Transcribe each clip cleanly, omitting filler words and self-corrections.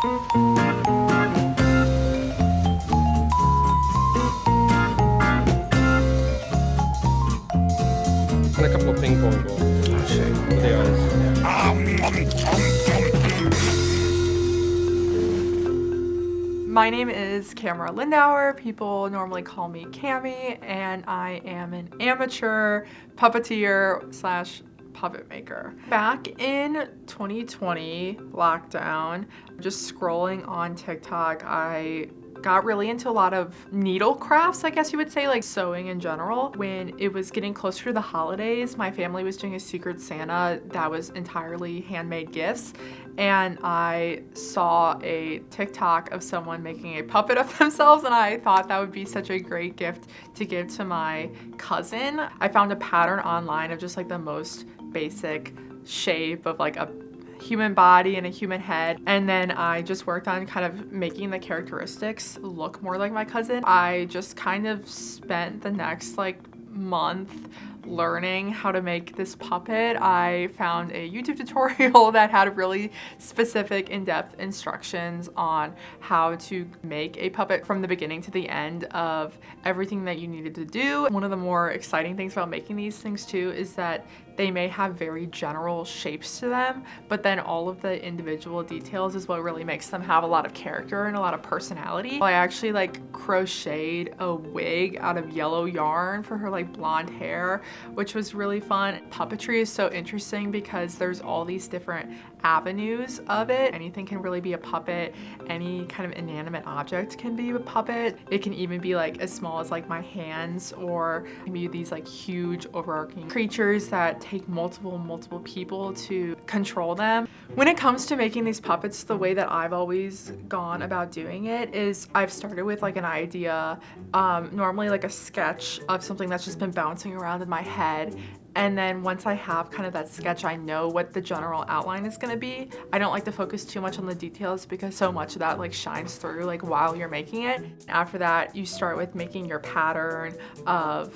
And a couple of ping pong balls for the eyes. My name is Camara Lindauer. People normally call me Cammy, and I am an amateur puppeteer slash puppet maker. Back in 2020 lockdown, just scrolling on TikTok, I got really into a lot of needle crafts, I guess you would say, like sewing in general. When it was getting closer to the holidays, my family was doing a Secret Santa that was entirely handmade gifts, and I saw a TikTok of someone making a puppet of themselves, and I thought that would be such a great gift to give to my cousin. I found a pattern online of just like the most basic shape of like a human body and a human head, and then I just worked on kind of making the characteristics look more like my cousin. I just kind of spent the next like month learning how to make this puppet. I found a YouTube tutorial that had really specific in-depth instructions on how to make a puppet from the beginning to the end of everything that you needed to do. One of the more exciting things about making these things too is that they may have very general shapes to them, but then all of the individual details is what really makes them have a lot of character and a lot of personality. I actually like crocheted a wig out of yellow yarn for her like blonde hair, which was really fun. Puppetry is so interesting because there's all these different avenues of it. Anything can really be a puppet. Any kind of inanimate object can be a puppet. It can even be like as small as like my hands, or maybe these like huge overarching creatures that take multiple people to control them. When it comes to making these puppets, the way that I've always gone about doing it is I've started with like an idea, normally like a sketch of something that's just been bouncing around in my head. And then once I have kind of that sketch, I know what the general outline is gonna be. I don't like to focus too much on the details because so much of that like shines through like while you're making it. After that, you start with making your pattern of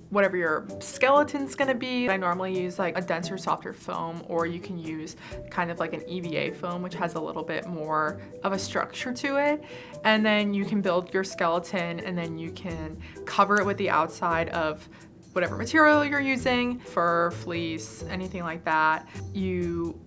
whatever your skeleton's gonna be. I normally use like a denser, softer foam, or you can use kind of like an EVA foam, which has a little bit more of a structure to it. And then you can build your skeleton, and then you can cover it with the outside of whatever material you're using, fur, fleece, anything like that. You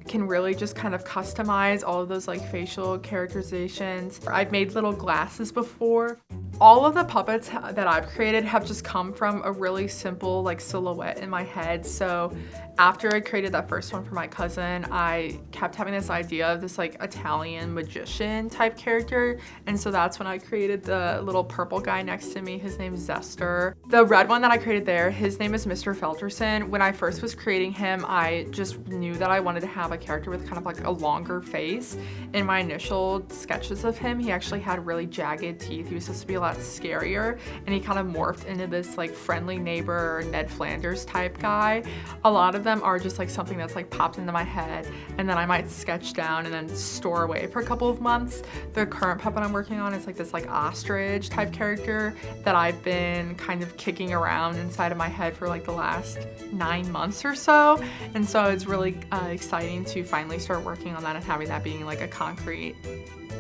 can really just kind of customize all of those like facial characterizations. I've made little glasses before. All of the puppets that I've created have just come from a really simple like silhouette in my head. So after I created that first one for my cousin, I kept having this idea of this like Italian magician type character. And so that's when I created the little purple guy next to me. His name's Zester. The red one that I created there, his name is Mr. Felterson. When I first was creating him, I just knew that I wanted to have a character with kind of like a longer face. In my initial sketches of him, he actually had really jagged teeth. He was supposed to be a lot scarier, and he kind of morphed into this like friendly neighbor Ned Flanders type guy. A lot of them are just like something that's like popped into my head, and then I might sketch down and then store away for a couple of months. The current puppet I'm working on is like this like ostrich type character that I've been kind of kicking around inside of my head for like the last 9 months or so. And so it's really exciting to finally start working on that and having that being like a concrete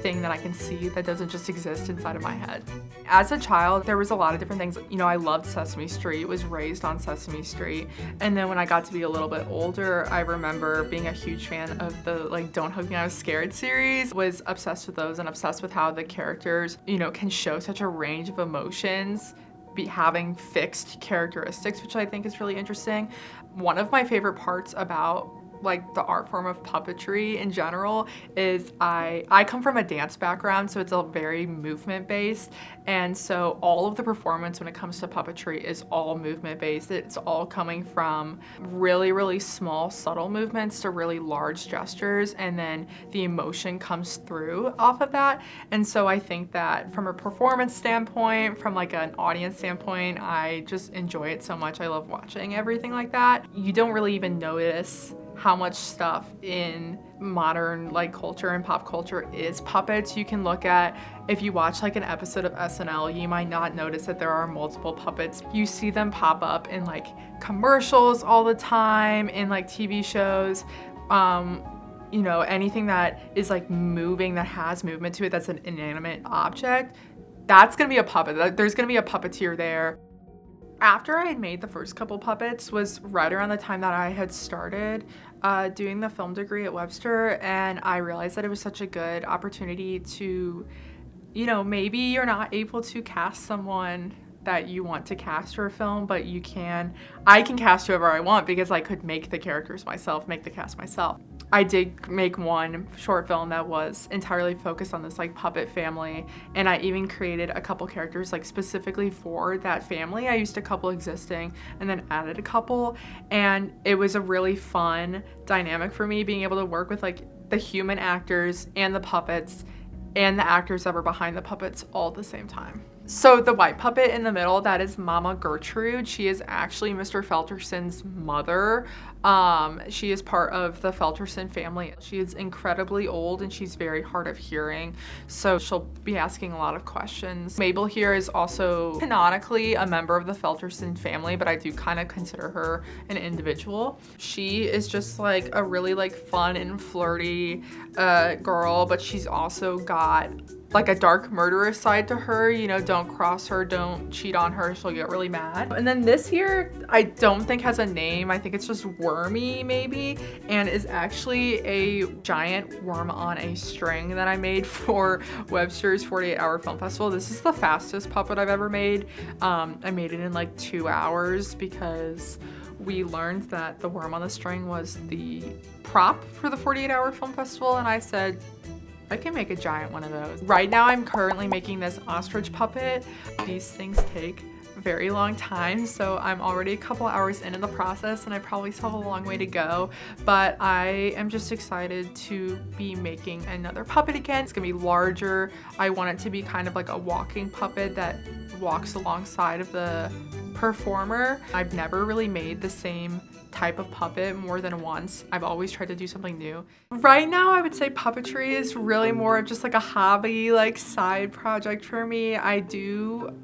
thing that I can see that doesn't just exist inside of my head. As a child, there was a lot of different things. You know, I loved Sesame Street, was raised on Sesame Street. And then when I got to be a little bit older, I remember being a huge fan of the like Don't Hug Me I Was Scared series, was obsessed with those and obsessed with how the characters, you know, can show such a range of emotions, be having fixed characteristics, which I think is really interesting. One of my favorite parts about like the art form of puppetry in general is I come from a dance background, so it's a very movement based, and so all of the performance when it comes to puppetry is all movement based. It's all coming from really small subtle movements to really large gestures, and then the emotion comes through off of that. And so I think that from a performance standpoint, from like an audience standpoint, I just enjoy it so much. I love watching everything like that. You don't really even notice how much stuff in modern like culture and pop culture is puppets. You can look at, if you watch like an episode of SNL, you might not notice that there are multiple puppets. You see them pop up in like commercials all the time, in like TV shows. you know, anything that is like moving, that has movement to it, that's an inanimate object, that's gonna be a puppet. There's gonna be a puppeteer there. After I had made the first couple puppets was right around the time that I had started doing the film degree at Webster, and I realized that it was such a good opportunity to, you know, maybe you're not able to cast someone that you want to cast for a film, but I can cast whoever I want because I could make the characters myself, make the cast myself. I did make one short film that was entirely focused on this like puppet family, and I even created a couple characters like specifically for that family. I used a couple existing and then added a couple, and it was a really fun dynamic for me being able to work with like the human actors and the puppets and the actors that were behind the puppets all at the same time. So the white puppet in the middle, that is Mama Gertrude. She is actually Mr. Felterson's mother. She is part of the Felterson family. She is incredibly old and she's very hard of hearing, so she'll be asking a lot of questions. Mabel here is also canonically a member of the Felterson family, but I do kind of consider her an individual. She is just like a really like fun and flirty girl, but she's also got like a dark murderous side to her. You know, don't cross her, don't cheat on her, she'll get really mad. And then this here, I don't think has a name. I think it's just Wormy maybe, and is actually a giant worm on a string that I made for Webster's 48-hour film festival. This is the fastest puppet I've ever made. I made it in like 2 hours because we learned that the worm on the string was the prop for the 48-hour film festival, and I said, I can make a giant one of those. Right now I'm currently making this ostrich puppet. These things take a very long time, so I'm already a couple hours into the process and I probably still have a long way to go, but I am just excited to be making another puppet again. It's gonna be larger. I want it to be kind of like a walking puppet that walks alongside of the performer. I've never really made the same type of puppet more than once. I've always tried to do something new. Right now I would say puppetry is really more of just like a hobby, like side project for me. I do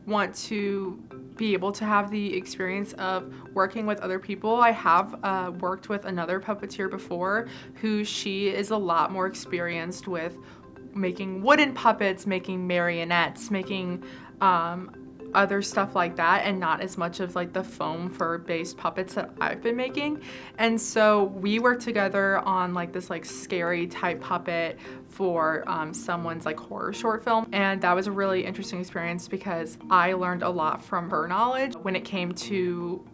want to be able to have the experience of working with other people. I have worked with another puppeteer before who she is a lot more experienced with making wooden puppets, making marionettes, making other stuff like that, and not as much of like the foam fur based puppets that I've been making. And so we worked together on like this like scary type puppet for someone's like horror short film, and that was a really interesting experience because I learned a lot from her knowledge when it came to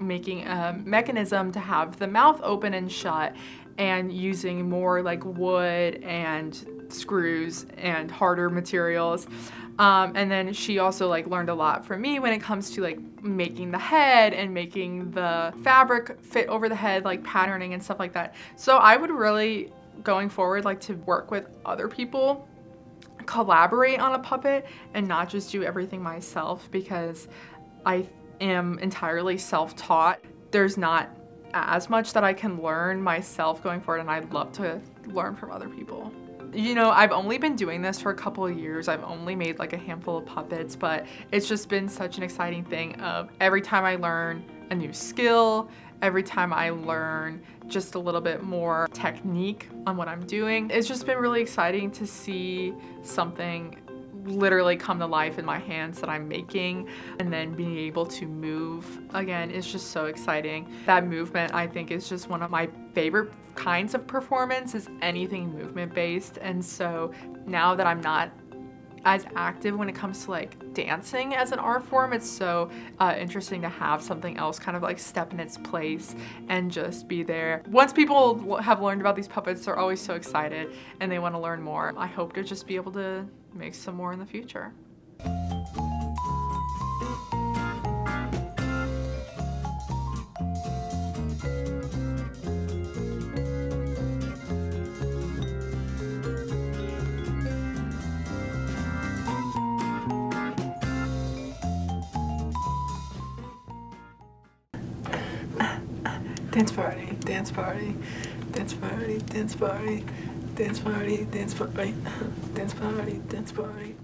making a mechanism to have the mouth open and shut, and using more like wood and screws and harder materials. And then she also like learned a lot from me when it comes to like making the head and making the fabric fit over the head, like patterning and stuff like that. So I would really, going forward, like to work with other people, collaborate on a puppet, and not just do everything myself, because I am entirely self-taught. There's not as much that I can learn myself going forward, and I'd love to learn from other people. You know, I've only been doing this for a couple of years. I've only made like a handful of puppets, but it's just been such an exciting thing of every time I learn a new skill, every time I learn just a little bit more technique on what I'm doing, it's just been really exciting to see something literally come to life in my hands that I'm making, and then being able to move again is just so exciting. That movement, I think, is just one of my favorite kinds of performance, is anything movement based. And so now that I'm not as active when it comes to like dancing as an art form, it's so interesting to have something else kind of like step in its place and just be there. Once people have learned about these puppets, they're always so excited and they want to learn more. I hope to just be able to make some more in the future. Dance party, dance party, dance party, dance party, dance party, dance party, dance party, dance party.